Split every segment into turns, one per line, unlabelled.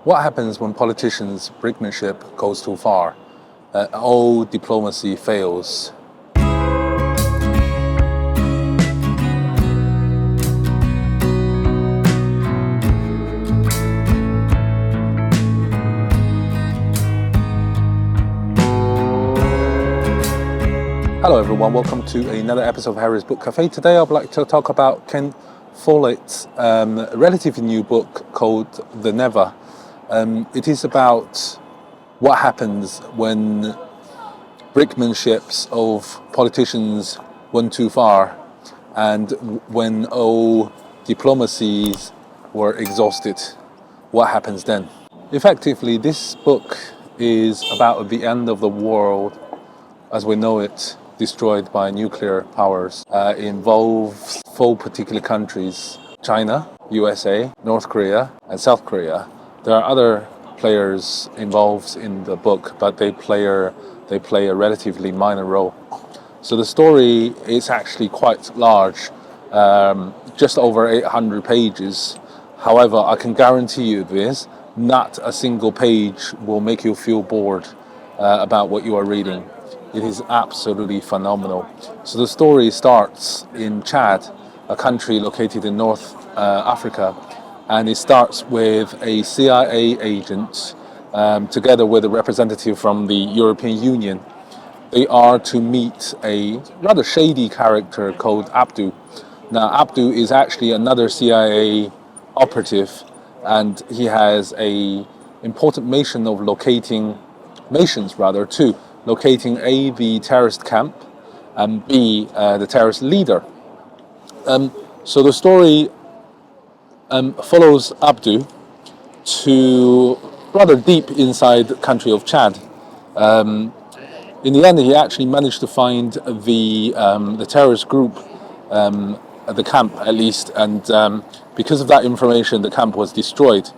What happens when politicians' brinkmanship goes too far? All diplomacy fails. Hello everyone, welcome to another episode of Harry's Book Cafe. Today I'd like to talk about Ken Follett's relatively new book called The Never. It is about what happens when brinkmanships of politicians went too far and when all diplomacies were exhausted. What happens then? Effectively, this book is about the end of the world as we know it, destroyed by nuclear powers. It involves 4 particular countries: China, USA, North Korea, and South Korea. There are other players involved in the book, but they play a relatively minor role. So the story is actually quite large, just over 800 pages. However, I can guarantee you this, not a single page will make you feel bored about what you are reading. It is absolutely phenomenal. So the story starts in Chad, a country located in North Africa, and it starts with a CIA agent together with a representative from the European Union. They are to meet a rather shady character called Abdu. Now, Abdu is actually another CIA operative, and he has a important mission of locating A, the terrorist camp, and B, the terrorist leader. So the story follows Abdu to rather deep inside the country of Chad. In the end, he actually managed to find the terrorist group at the camp, at least, and because of that information, the camp was destroyed.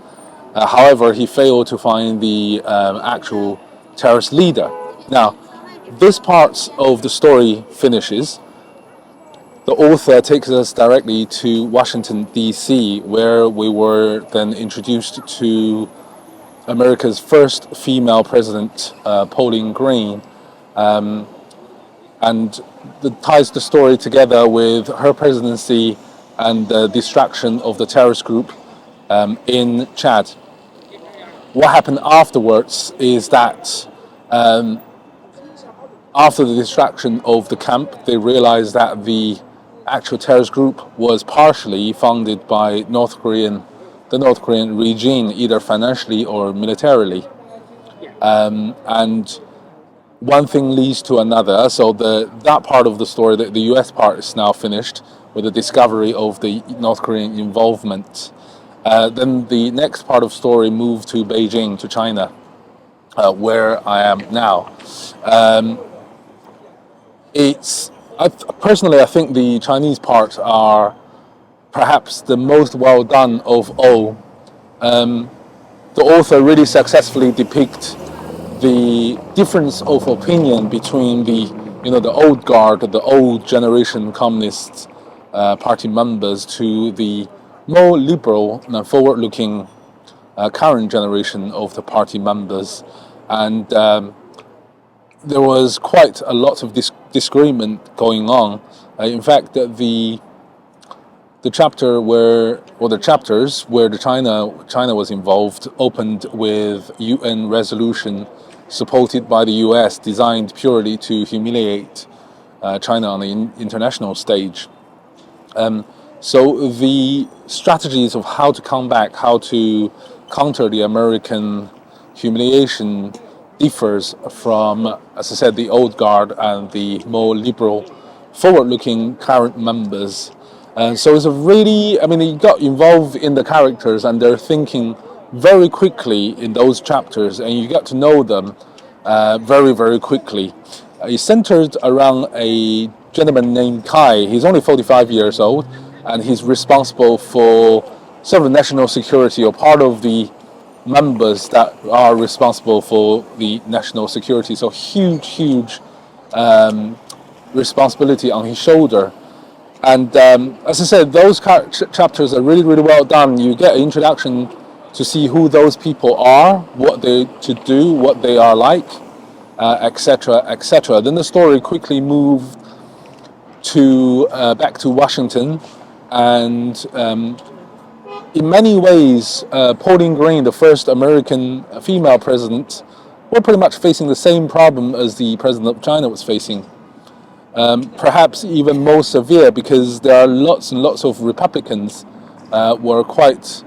However, he failed to find the actual terrorist leader. Now, this part of the story finishes. The author takes us directly to Washington, D.C., where we were then introduced to America's first female president, Pauline Green, and that ties the story together with her presidency and the distraction of the terrorist group in Chad. What happened afterwards is that after the distraction of the camp, they realized that the actual terrorist group was partially funded by the North Korean regime, either financially or militarily. And one thing leads to another. So that part of the story, the US part, is now finished with the discovery of the North Korean involvement. Then the next part of the story moved to Beijing, to China, where I am now. Personally, I think the Chinese parts are perhaps the most well done of all. The author really successfully depicts the difference of opinion between the old guard, the old generation Communist Party members, to the more liberal and forward-looking current generation of the party members, and there was quite a lot of disagreement going on. In fact, the chapters where China was involved opened with UN resolution supported by the US, designed purely to humiliate China on the international stage. So the strategies of how to come back, how to counter the American humiliation differs from, as I said, the old guard and the more liberal, forward-looking current members. And so it's you got involved in the characters and their thinking very quickly in those chapters, and you got to know them very, very quickly. It's centered around a gentleman named Kai. He's only 45 years old, and he's responsible for sort of national security, or part of the members that are responsible for the national security. So huge responsibility on his shoulder. And as I said, those chapters are really, really well done. You get an introduction to see who those people are, what they to do, what they are like, etc., etc. Then the story quickly moved to back to Washington, and in many ways, Pauline Green, the first American female president, were pretty much facing the same problem as the president of China was facing. Perhaps even more severe, because there are lots and lots of Republicans were quite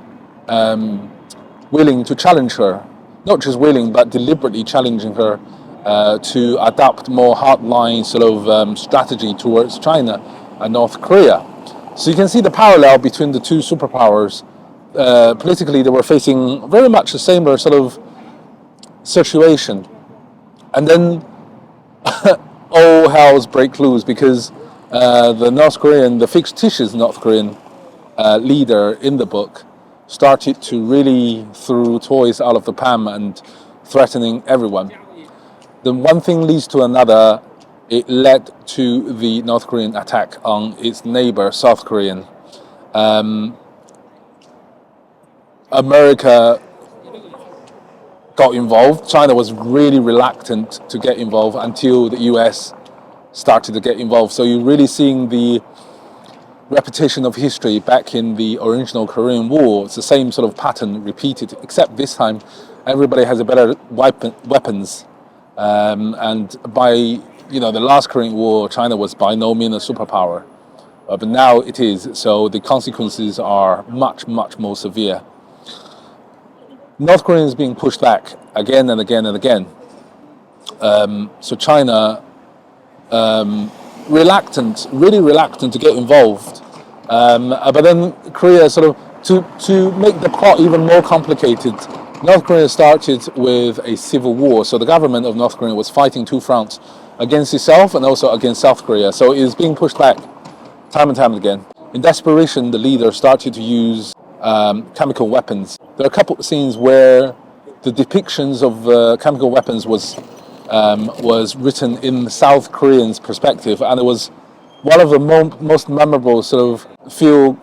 willing to challenge her. Not just willing, but deliberately challenging her to adopt more hardline sort of strategy towards China and North Korea. So you can see the parallel between the two superpowers. Politically, they were facing very much the same sort of situation. And then all hells break loose, because the North Korean, the fictitious North Korean leader in the book started to really throw toys out of the palm and threatening everyone. Then one thing leads to another. It led to the North Korean attack on its neighbor, South Korean. America got involved. China was really reluctant to get involved until the US started to get involved. So you're really seeing the repetition of history back in the original Korean War. It's the same sort of pattern repeated, except this time everybody has a better weapons. And by the last Korean War, China was by no means a superpower, but now it is. So the consequences are much, much more severe. North Korea is being pushed back again and again and again. So China, really reluctant to get involved. But then Korea sort of, to make the plot even more complicated, North Korea started with a civil war. So the government of North Korea was fighting two fronts, against itself and also against South Korea. So it is being pushed back time and time again. In desperation, the leader started to use chemical weapons. There are a couple of scenes where the depictions of chemical weapons was written in South Koreans' perspective, and it was one of the most memorable sort of few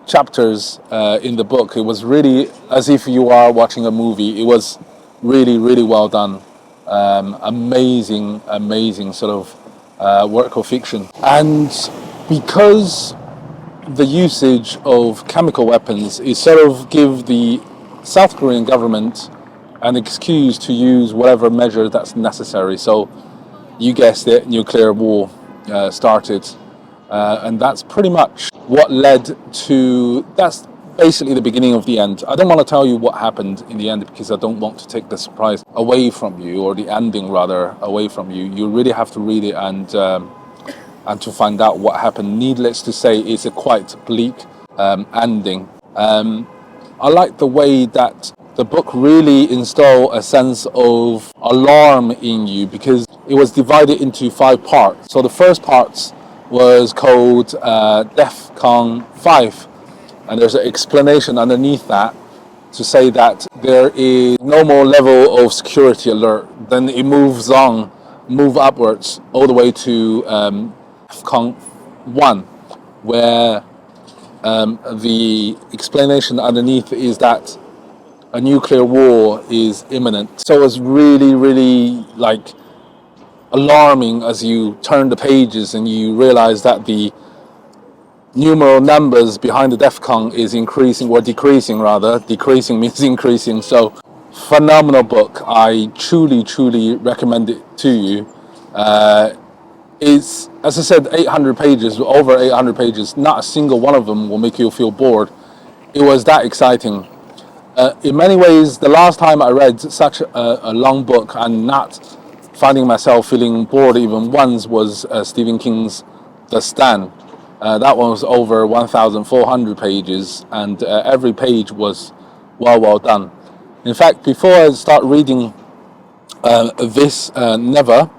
chapters in the book. It was really as if you are watching a movie. It was really, really well done. Amazing sort of work of fiction. And because the usage of chemical weapons is sort of give the South Korean government an excuse to use whatever measure that's necessary. So you guessed it, nuclear war started. And that's pretty much what led to, that's basically the beginning of the end. I don't want to tell you what happened in the end, because I don't want to take the surprise away from you, or the ending rather away from you. You really have to read it and to find out what happened. Needless to say, it's a quite bleak ending. I like the way that the book really installed a sense of alarm in you, because it was divided into 5 parts. So the first part was called DEFCON 5. And there's an explanation underneath that to say that there is no more level of security alert. Then it moves upwards all the way to DEFCON 1, where the explanation underneath is that a nuclear war is imminent. So it's really, really like alarming as you turn the pages and you realize that the numeral numbers behind the DEFCON is increasing, or decreasing rather. Decreasing means increasing. So phenomenal book. I truly recommend it to you. It's, as I said, 800 pages, over 800 pages. Not a single one of them will make you feel bored. It was that exciting. In many ways, the last time I read such a long book and not finding myself feeling bored even once was Stephen King's The Stand. That one was over 1,400 pages, and every page was well done. In fact, before I start reading this Never,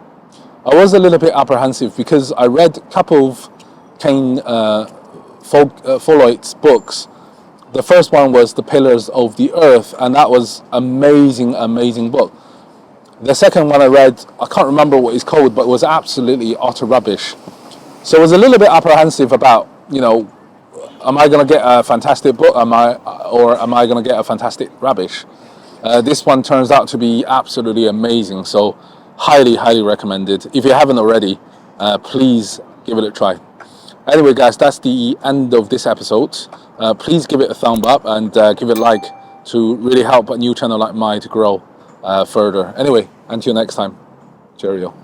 I was a little bit apprehensive, because I read a couple of Ken Follett's books. The first one was The Pillars of the Earth, and that was amazing book. The second one I read, I can't remember what it's called, but it was absolutely utter rubbish. So I was a little bit apprehensive about, am I going to get a fantastic book? Or am I going to get a fantastic rubbish? This one turns out to be absolutely amazing. So highly recommended. If you haven't already, please give it a try. Anyway, guys, that's the end of this episode. Please give it a thumb up and give it a like to really help a new channel like mine to grow further. Anyway, until next time, cheerio.